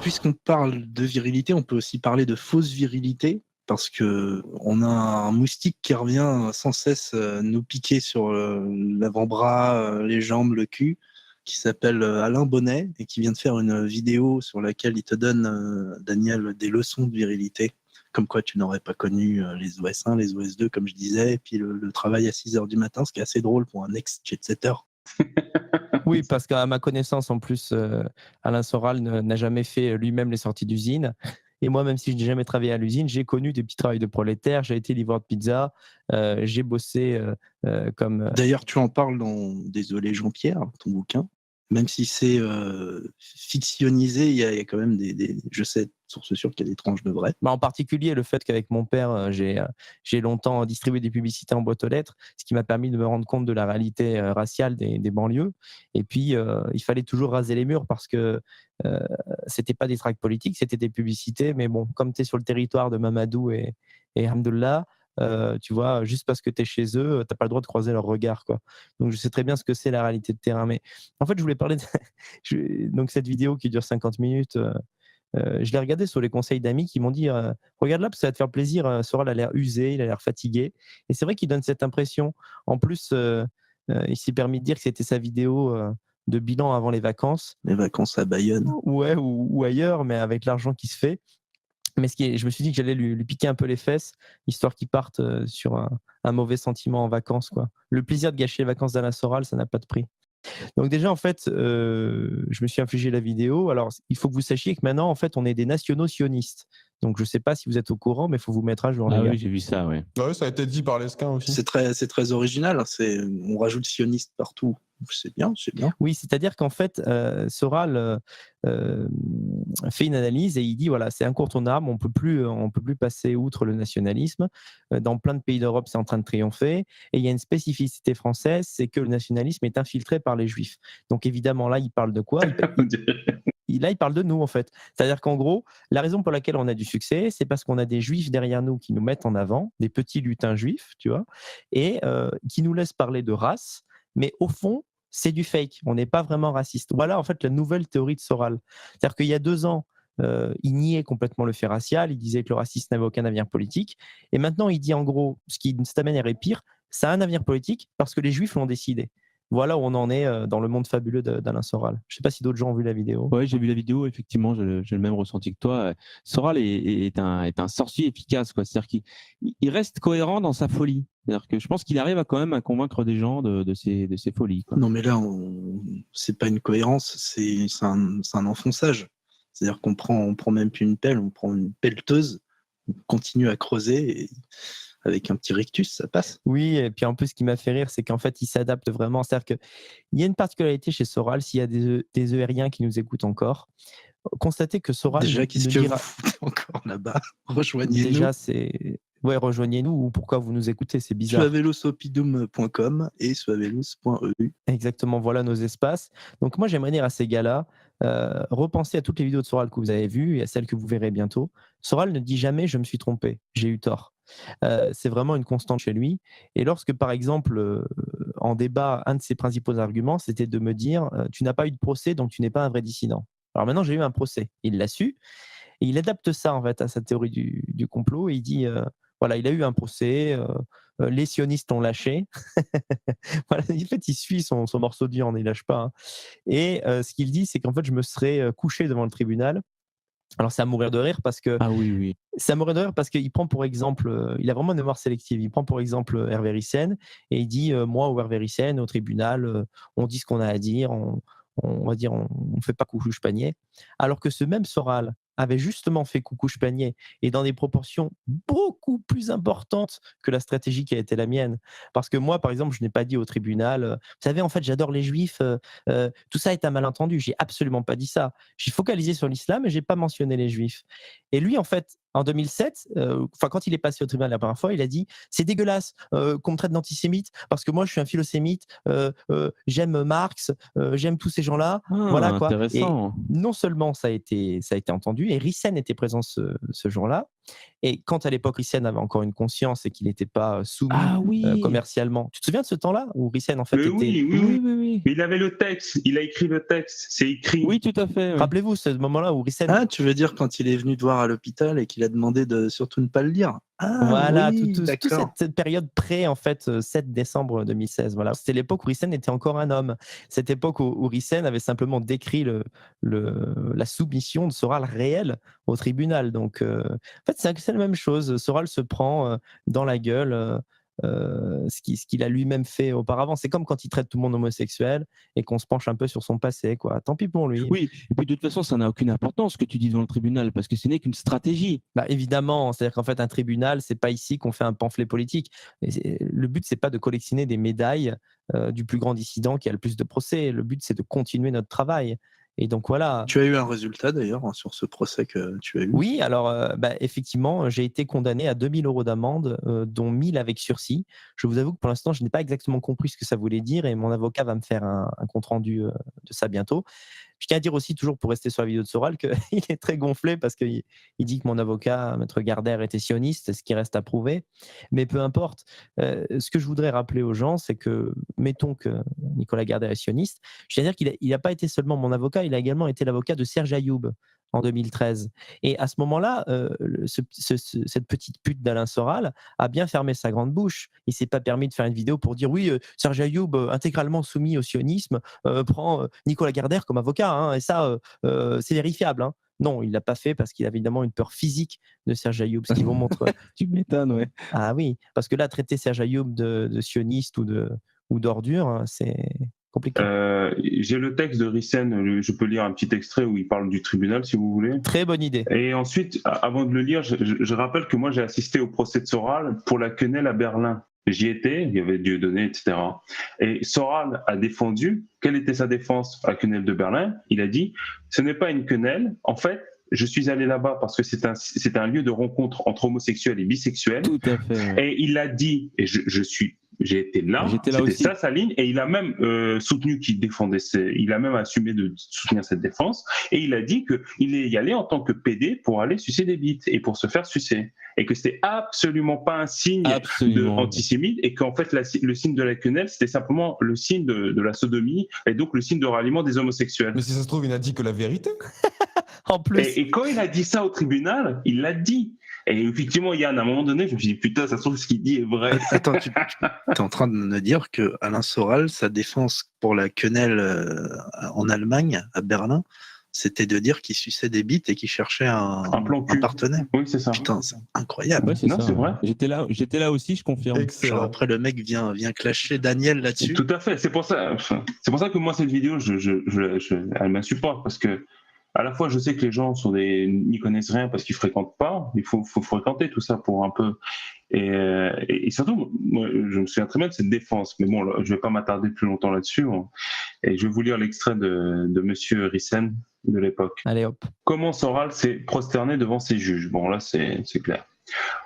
puisqu'on parle de virilité, on peut aussi parler de fausse virilité, parce que on a un moustique qui revient sans cesse nous piquer sur l'avant-bras, les jambes, le cul, qui s'appelle Alain Bonnet et qui vient de faire une vidéo sur laquelle il te donne, Daniel, des leçons de virilité, comme quoi tu n'aurais pas connu les OS1, les OS2, comme je disais, et puis le travail à 6 heures du matin, ce qui est assez drôle pour un ex-jet-setter. Oui, parce qu'à ma connaissance, en plus, Alain Soral n'a jamais fait lui-même les sorties d'usine. Et moi, même si je n'ai jamais travaillé à l'usine, j'ai connu des petits travails de prolétaires. J'ai été livreur de pizza. J'ai bossé comme. D'ailleurs, tu en parles dans Désolé Jean-Pierre, ton bouquin. Même si c'est fictionnisé, il y a quand même je sais, source sûre qu'il y a des tranches de vrai. En particulier, le fait qu'avec mon père, j'ai longtemps distribué des publicités en boîte aux lettres, ce qui m'a permis de me rendre compte de la réalité raciale des banlieues. Et puis, il fallait toujours raser les murs parce que c'était pas des tracts politiques, c'était des publicités. Mais bon, comme tu es sur le territoire de Mamadou et Hamdullah, tu vois, juste parce que tu es chez eux, tu n'as pas le droit de croiser leur regard, quoi. Donc, je sais très bien ce que c'est la réalité de terrain. Mais en fait, je voulais parler de donc, cette vidéo qui dure 50 minutes. Je l'ai regardé sur les conseils d'amis qui m'ont dit regarde là, parce que ça va te faire plaisir. Soral a l'air usé, il a l'air fatigué. Et c'est vrai qu'il donne cette impression. En plus, il s'est permis de dire que c'était sa vidéo de bilan avant les vacances. Les vacances à Bayonne. Ouais, ou ailleurs, mais avec l'argent qui se fait. Mais je me suis dit que j'allais lui piquer un peu les fesses, histoire qu'il parte sur un mauvais sentiment en vacances, quoi. Le plaisir de gâcher les vacances d'Alain Soral, ça n'a pas de prix. Donc déjà, en fait, je me suis infligé la vidéo. Alors, il faut que vous sachiez que maintenant, en fait, on est des nationaux sionistes. Donc, je ne sais pas si vous êtes au courant, mais il faut vous mettre à jour, les gars. Oui, j'ai vu ça, ouais. Ouais, ça a été dit par Lesquin aussi. C'est très original. On rajoute sioniste partout. C'est bien, c'est bien. Oui, c'est-à-dire qu'en fait, Soral fait une analyse et il dit voilà, c'est incontournable, on peut plus passer outre le nationalisme. Dans plein de pays d'Europe, c'est en train de triompher. Et il y a une spécificité française, c'est que le nationalisme est infiltré par les Juifs. Donc évidemment, là, il parle de quoi Là, il parle de nous, en fait. C'est-à-dire qu'en gros, la raison pour laquelle on a du succès, c'est parce qu'on a des Juifs derrière nous qui nous mettent en avant, des petits lutins juifs, tu vois, et qui nous laissent parler de race. Mais au fond, c'est du fake. On n'est pas vraiment raciste. Voilà, en fait, la nouvelle théorie de Soral. C'est-à-dire qu'il y a 2 ans, il niait complètement le fait racial. Il disait que le racisme n'avait aucun avenir politique. Et maintenant, il dit en gros, ce qui, de cette manière, est pire, ça a un avenir politique parce que les Juifs l'ont décidé. Voilà où on en est dans le monde fabuleux d'Alain Soral. Je ne sais pas si d'autres gens ont vu la vidéo. Oui, j'ai vu la vidéo, effectivement, j'ai le même ressenti que toi. Soral est un sorcier efficace, quoi. C'est-à-dire qu'il reste cohérent dans sa folie. C'est-à-dire que je pense qu'il arrive quand même à convaincre des gens de ses folies, quoi. Non, mais là, c'est pas une cohérence, c'est un enfonçage. C'est-à-dire qu'on prend même plus une pelle, on prend une pelleteuse, on continue à creuser et avec un petit rictus, ça passe. Oui, et puis en plus, ce qui m'a fait rire, c'est qu'en fait, il s'adapte vraiment. C'est-à-dire qu'il y a une particularité chez Soral, s'il y a des ERiens qui nous écoutent encore, constatez que Soral Déjà, qu'est-ce que dira... vous foutez encore là-bas? Rejoignez-nous. Déjà, ouais, rejoignez-nous ou pourquoi vous nous écoutez, c'est bizarre. Suavelosopidum.com et suavelos.eu. Exactement, voilà nos espaces. Donc moi, j'aimerais dire à ces gars-là, repensez à toutes les vidéos de Soral que vous avez vues et à celles que vous verrez bientôt. Soral ne dit jamais « je me suis trompé, j'ai eu tort ». C'est vraiment une constante chez lui. Et lorsque, par exemple, en débat, un de ses principaux arguments, c'était de me dire « tu n'as pas eu de procès, donc tu n'es pas un vrai dissident ». Alors maintenant, j'ai eu un procès. Il l'a su. Et il adapte ça, en fait, à sa théorie du complot. Et il dit voilà, il a eu un procès, les sionistes l'ont lâché. Voilà, en fait, il suit son morceau de viande, il lâche pas, hein. Et ce qu'il dit, c'est qu'en fait, je me serais couché devant le tribunal. Alors, c'est à mourir de rire parce que. Ah oui. C'est à mourir de rire parce qu'il prend pour exemple, il a vraiment une mémoire sélective. Il prend pour exemple Hervé Ryssen et il dit moi ou Hervé Ryssen au tribunal, on dit ce qu'on a à dire, on va dire, on fait pas coucouche panier. Alors que ce même Soral avait justement fait coucouche panier et dans des proportions beaucoup plus importantes que la stratégie qui a été la mienne. Parce que moi, par exemple, je n'ai pas dit au tribunal, vous savez, en fait, j'adore les juifs, tout ça est un malentendu. J'ai absolument pas dit ça. J'ai focalisé sur l'islam et j'ai pas mentionné les juifs. Et lui, en fait, en 2007, quand il est passé au tribunal la première fois, il a dit c'est dégueulasse qu'on me traite d'antisémite parce que moi je suis un philosémite, j'aime Marx, j'aime tous ces gens-là. Voilà quoi. Intéressant. Et non seulement ça a été entendu, et Ryssen était présent ce jour-là, Et quand à l'époque Rissen avait encore une conscience et qu'il n'était pas soumis Ah oui. commercialement. Tu te souviens de ce temps-là où Rissen en fait Mais était... oui. Mais il avait le texte, il a écrit le texte, c'est écrit. Oui, tout à fait. Oui. Rappelez-vous ce moment-là où Rissen... Ah, tu veux dire quand il est venu te voir à l'hôpital et qu'il a demandé de surtout ne pas le lire. Ah, Voilà, oui, toute d'accord. cette période pré, en fait, 7 décembre 2016. Voilà. C'était l'époque où Rissen était encore un homme. Cette époque où Rissen avait simplement décrit la soumission de Soral réelle au tribunal. Donc, en fait, c'est la même chose. Soral se prend dans la gueule ce qu'il a lui-même fait auparavant. C'est comme quand il traite tout le monde homosexuel et qu'on se penche un peu sur son passé, quoi. Tant pis pour lui. Oui, et puis de toute façon, ça n'a aucune importance ce que tu dis devant le tribunal, parce que ce n'est qu'une stratégie. Bah, évidemment, c'est-à-dire qu'en fait, un tribunal, c'est pas ici qu'on fait un pamphlet politique. Le but, c'est pas de collectionner des médailles du plus grand dissident qui a le plus de procès. Le but, c'est de continuer notre travail. Et donc voilà. Tu as eu un résultat d'ailleurs sur ce procès que tu as eu. Oui, alors effectivement, j'ai été condamné à 2 000 € d'amende, dont 1 000 avec sursis. Je vous avoue que pour l'instant, je n'ai pas exactement compris ce que ça voulait dire et mon avocat va me faire un compte-rendu de ça bientôt. Je tiens à dire aussi, toujours pour rester sur la vidéo de Soral, qu'il est très gonflé parce qu'il dit que mon avocat, Maître Gardère, était sioniste, ce qui reste à prouver. Mais peu importe. Ce que je voudrais rappeler aux gens, c'est que, mettons que Nicolas Gardère est sioniste, je tiens à dire qu'il n'a pas été seulement mon avocat, il a également été l'avocat de Serge Ayoub en 2013. Et à ce moment-là, cette petite pute d'Alain Soral a bien fermé sa grande bouche. Il ne s'est pas permis de faire une vidéo pour dire oui, Serge Ayoub, intégralement soumis au sionisme, prend Nicolas Gardère comme avocat. Hein, et ça, c'est vérifiable. Hein. Non, il ne l'a pas fait parce qu'il avait évidemment une peur physique de Serge Ayoub, ce qui vous montre. Tu m'étonnes, ouais. Ah oui, parce que là, traiter Serge Ayoub de sioniste ou d'ordure, hein, c'est compliqué. J'ai le texte de Rissen, je peux lire un petit extrait où il parle du tribunal si vous voulez. Très bonne idée. Et ensuite, avant de le lire, je rappelle que moi j'ai assisté au procès de Soral pour la quenelle à Berlin. J'y étais, il y avait Dieudonné, etc. Et Soral a défendu. Quelle était sa défense à la quenelle de Berlin? Il a dit, ce n'est pas une quenelle. En fait, je suis allé là-bas parce que c'est un lieu de rencontre entre homosexuels et bisexuels. Tout à fait. Ouais. Et il a dit, et j'ai été là, J'étais là c'était aussi. ça sa ligne, et il a même soutenu qu'il défendait, il a même assumé de soutenir cette défense, et il a dit qu'il est y allé en tant que PD pour aller sucer des bites et pour se faire sucer, et que c'était absolument pas un signe antisémite, et qu'en fait le signe de la quenelle c'était simplement le signe de la sodomie, et donc le signe de ralliement des homosexuels. Mais si ça se trouve, il n'a dit que la vérité. En plus. Et quand il a dit ça au tribunal, il l'a dit. Et effectivement, Yann, à un moment donné, je me suis dit, putain, ça se trouve, ce qu'il dit est vrai. Attends, tu es en train de me dire que Alain Soral, sa défense pour la quenelle en Allemagne, à Berlin, c'était de dire qu'il suçait des bites et qu'il cherchait un partenaire. Oui, c'est ça. Putain, c'est incroyable. Ouais, c'est vrai. J'étais là aussi, je confirme. Genre après, le mec vient clasher Daniel là-dessus. Tout à fait. C'est pour ça que moi, cette vidéo, elle m'insupporte parce que à la fois, je sais que les gens n'y connaissent rien parce qu'ils fréquentent pas. Il faut fréquenter tout ça pour un peu. Et surtout, moi, je me souviens très bien de cette défense. Mais bon, je vais pas m'attarder plus longtemps là-dessus. Et je vais vous lire l'extrait de Monsieur Rissen de l'époque. Allez hop. Comment Soral s'est prosterné devant ses juges. Bon, là, c'est clair.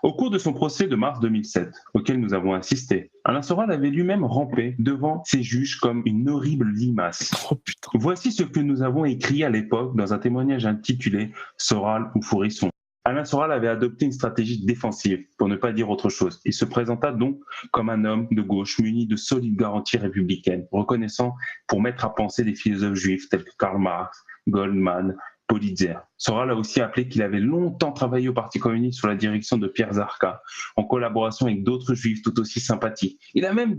Au cours de son procès de mars 2007, auquel nous avons assisté, Alain Soral avait lui-même rampé devant ses juges comme une horrible limace. Oh putain. Voici ce que nous avons écrit à l'époque dans un témoignage intitulé « Soral ou Fourisson ». Alain Soral avait adopté une stratégie défensive, pour ne pas dire autre chose. Il se présenta donc comme un homme de gauche muni de solides garanties républicaines, reconnaissant pour mettre à penser des philosophes juifs tels que Karl Marx, Goldman, Politzer. Soral a aussi appelé qu'il avait longtemps travaillé au Parti communiste sous la direction de Pierre Zarka, en collaboration avec d'autres juifs tout aussi sympathiques. Il a même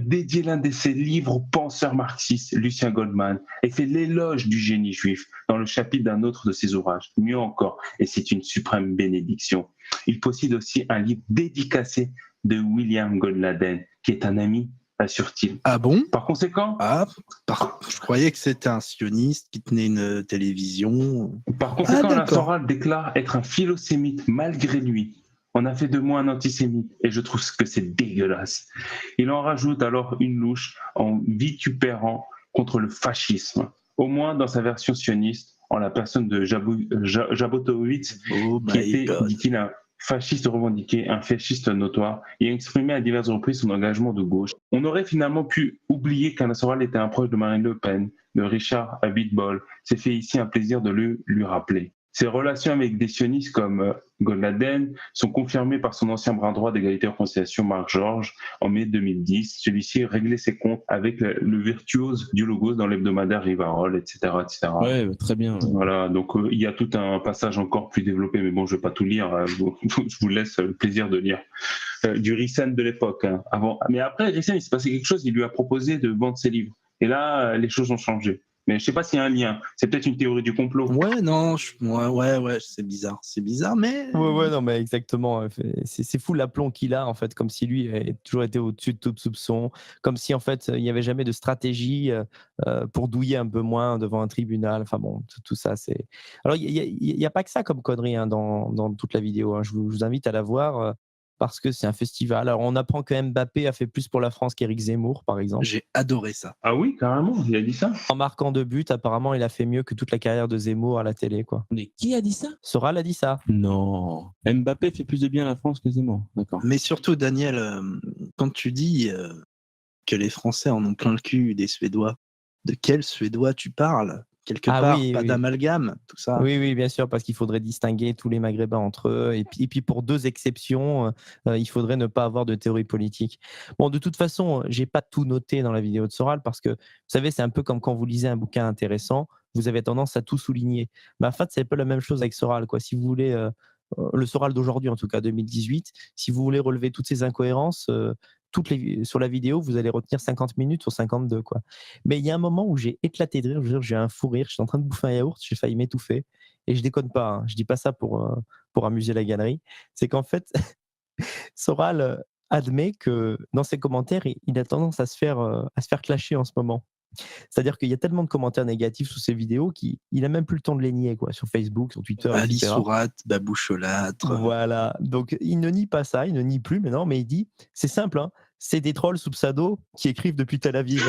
dédié l'un de ses livres au penseur marxiste Lucien Goldman et fait l'éloge du génie juif dans le chapitre d'un autre de ses ouvrages. Mieux encore, et c'est une suprême bénédiction, il possède aussi un livre dédicacé de William Goldladen, qui est un ami, assure-t-il. Ah bon? Par conséquent, je croyais que c'était un sioniste qui tenait une télévision. Par conséquent, Alain Soral déclare être un philosémite malgré lui. On a fait de moi un antisémite et je trouve que c'est dégueulasse. Il en rajoute alors une louche en vitupérant contre le fascisme, au moins dans sa version sioniste, en la personne de Jabotovitch, qui était, dit-il, un fasciste revendiqué, un fasciste notoire, et a exprimé à diverses reprises son engagement de gauche. On aurait finalement pu oublier qu'Alain Soral était un proche de Marine Le Pen, de Richard Abitbol. C'est fait ici un plaisir de lui rappeler. Ses relations avec des sionistes comme Golnaden sont confirmées par son ancien bras droit d'égalité et réconciliation, Marc Georges, en mai 2010. Celui-ci réglait ses comptes avec le virtuose du Logos dans l'hebdomadaire Rivarol, etc. etc. Ouais, très bien. Voilà, donc il y a tout un passage encore plus développé, mais bon, je ne vais pas tout lire, je vous laisse le plaisir de lire. Du Rissen de l'époque. Hein, avant. Mais après, Rissen, il s'est passé quelque chose, il lui a proposé de vendre ses livres. Et là, les choses ont changé. Mais je ne sais pas s'il y a un lien. C'est peut-être une théorie du complot. Ouais, non, ouais, c'est bizarre. C'est bizarre, mais. Ouais, non, mais exactement. C'est fou l'aplomb qu'il a, en fait, comme si lui avait toujours été au-dessus de tout soupçon, comme si, en fait, il n'y avait jamais de stratégie pour douiller un peu moins devant un tribunal. Enfin bon, tout ça, c'est. Alors, il n'y a pas que ça comme connerie hein, dans toute la vidéo. Hein. Je vous invite à la voir. Parce que c'est un festival. Alors, on apprend que Mbappé a fait plus pour la France qu'Éric Zemmour, par exemple. J'ai adoré ça. Ah oui, carrément, il a dit ça. En marquant 2 buts, apparemment, il a fait mieux que toute la carrière de Zemmour à la télé, quoi. Mais qui a dit ça? Soral a dit ça. Non. Mbappé fait plus de bien à la France que Zemmour. D'accord. Mais surtout, Daniel, quand tu dis que les Français en ont plein le cul des Suédois, de quels Suédois tu parles? Quelque part, oui, pas oui. d'amalgame, tout ça. Oui, bien sûr, parce qu'il faudrait distinguer tous les Maghrébins entre eux. Et puis pour 2 exceptions, il faudrait ne pas avoir de théorie politique. Bon, de toute façon, j'ai pas tout noté dans la vidéo de Soral parce que, vous savez, c'est un peu comme quand vous lisez un bouquin intéressant, vous avez tendance à tout souligner. Mais en fait, c'est un peu la même chose avec Soral, quoi. Si vous voulez, le Soral d'aujourd'hui, en tout cas 2018, si vous voulez relever toutes ces incohérences, sur la vidéo, vous allez retenir 50 minutes sur 52, quoi. Mais il y a un moment où j'ai éclaté de rire, je veux dire, j'ai un fou rire, j'étais en train de bouffer un yaourt, j'ai failli m'étouffer. Et je déconne pas, hein, je dis pas ça pour amuser la galerie. C'est qu'en fait, Soral admet que dans ses commentaires, il a tendance à se faire clasher en ce moment. C'est-à-dire qu'il y a tellement de commentaires négatifs sous ses vidéos qu'il n'a même plus le temps de les nier, quoi, sur Facebook, sur Twitter, Ali etc. Sourat, Babou Cholâtre. Voilà, donc il ne nie pas ça, il ne nie plus maintenant, mais il dit, c'est simple, hein, c'est des trolls sous pseudo qui écrivent depuis Tel Aviv.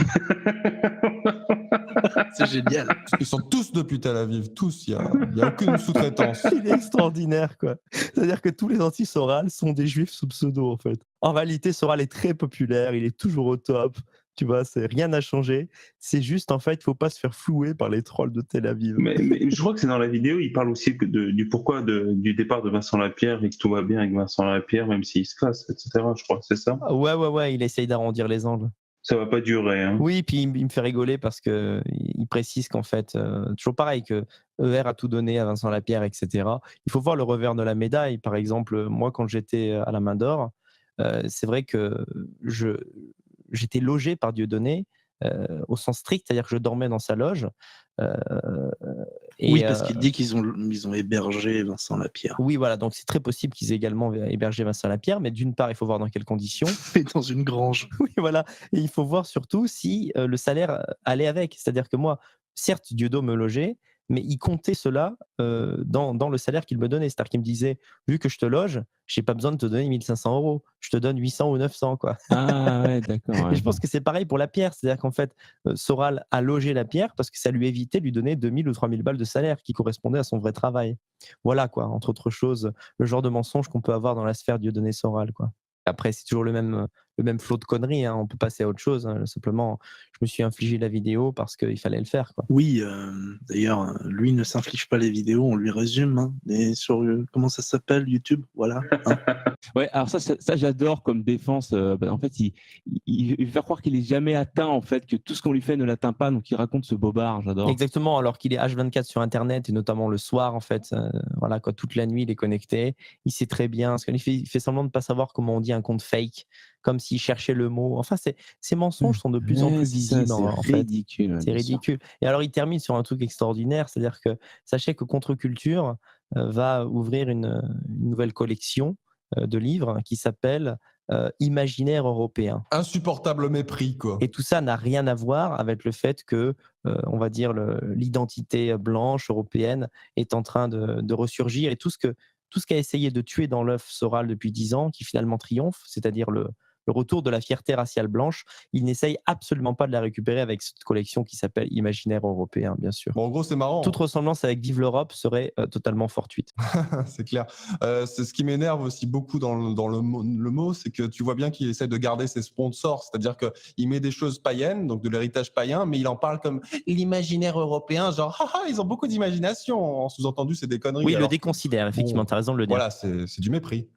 C'est génial. Ils sont tous depuis Tel Aviv, tous, il n'y a aucune sous-traitance. Il est extraordinaire, quoi. C'est-à-dire que tous les anti-Soral sont des juifs sous pseudo, en fait. En réalité, Soral est très populaire, il est toujours au top. Tu vois, rien n'a changé. C'est juste, en fait, il ne faut pas se faire flouer par les trolls de Tel Aviv. Mais je crois que c'est dans la vidéo, il parle aussi du pourquoi du départ de Vincent Lapierre et que tout va bien avec Vincent Lapierre, même s'il se casse, etc. Je crois, c'est ça? Ouais, il essaye d'arrondir les angles. Ça va pas durer. Hein. Oui, puis il me fait rigoler parce qu'il précise qu'en fait, toujours pareil, que ER a tout donné à Vincent Lapierre, etc. Il faut voir le revers de la médaille. Par exemple, moi, quand j'étais à la Main d'Or, c'est vrai que j'étais logé par Dieudonné au sens strict, c'est-à-dire que je dormais dans sa loge. Oui, parce qu'il dit qu'ils ont hébergé Vincent Lapierre. Oui, voilà, donc c'est très possible qu'ils aient également hébergé Vincent Lapierre, mais d'une part, il faut voir dans quelles conditions. Et dans une grange. Oui, voilà, et il faut voir surtout si le salaire allait avec. C'est-à-dire que moi, certes, Dieudonné me logeait, mais il comptait cela dans le salaire qu'il me donnait. C'est-à-dire qu'il me disait, vu que je te loge, je n'ai pas besoin de te donner 1 500 €, je te donne 800 ou 900, quoi. Ah ouais, d'accord. Ouais. Et je pense que c'est pareil pour Lapierre. C'est-à-dire qu'en fait, Soral a logé Lapierre parce que ça lui évitait de lui donner 2 000 ou 3 000 balles de salaire qui correspondait à son vrai travail. Voilà, quoi, entre autres choses, le genre de mensonge qu'on peut avoir dans la sphère Dieudonné-Soral, quoi. Après, c'est toujours le même flot de conneries, hein. On peut passer à autre chose, hein. Simplement, je me suis infligé la vidéo parce qu'il fallait le faire, quoi. Oui, d'ailleurs, lui ne s'inflige pas les vidéos, on lui résume. Hein, et sur, comment ça s'appelle, YouTube, voilà. Hein. Ouais, alors ça j'adore comme défense. En fait, il veut faire croire qu'il est jamais atteint, en fait, que tout ce qu'on lui fait ne l'atteint pas, donc il raconte ce bobard, j'adore. Exactement, alors qu'il est H24 sur Internet et notamment le soir, en fait, voilà, quoi, toute la nuit, il est connecté. Il sait très bien, parce qu'il fait semblant de ne pas savoir comment on dit un compte fake, comme s'il cherchait le mot. Enfin, ces mensonges sont de plus en plus visibles, en fait. Ridicule. C'est ridicule. Et alors, il termine sur un truc extraordinaire, c'est-à-dire que sachez que Contre-Culture va ouvrir une nouvelle collection de livres qui s'appelle Imaginaire européen. Insupportable mépris, quoi. Et tout ça n'a rien à voir avec le fait que, on va dire, l'identité blanche européenne est en train de ressurgir. Et tout ce qu'a essayé de tuer dans l'œuf Soral depuis 10 ans, qui finalement triomphe, c'est-à-dire le le retour de la fierté raciale blanche. Il n'essaye absolument pas de la récupérer avec cette collection qui s'appelle Imaginaire européen, bien sûr. Bon, en gros, c'est marrant. Toute ressemblance avec Vive l'Europe serait totalement fortuite. C'est clair. C'est ce qui m'énerve aussi beaucoup dans le mot, c'est que tu vois bien qu'il essaie de garder ses sponsors, c'est-à-dire qu'il met des choses païennes, donc de l'héritage païen, mais il en parle comme l'imaginaire européen, genre ils ont beaucoup d'imagination. En sous-entendu, c'est des conneries. Oui, il le alors déconsidère, effectivement, tu as raison de le dire. voilà, c'est du mépris.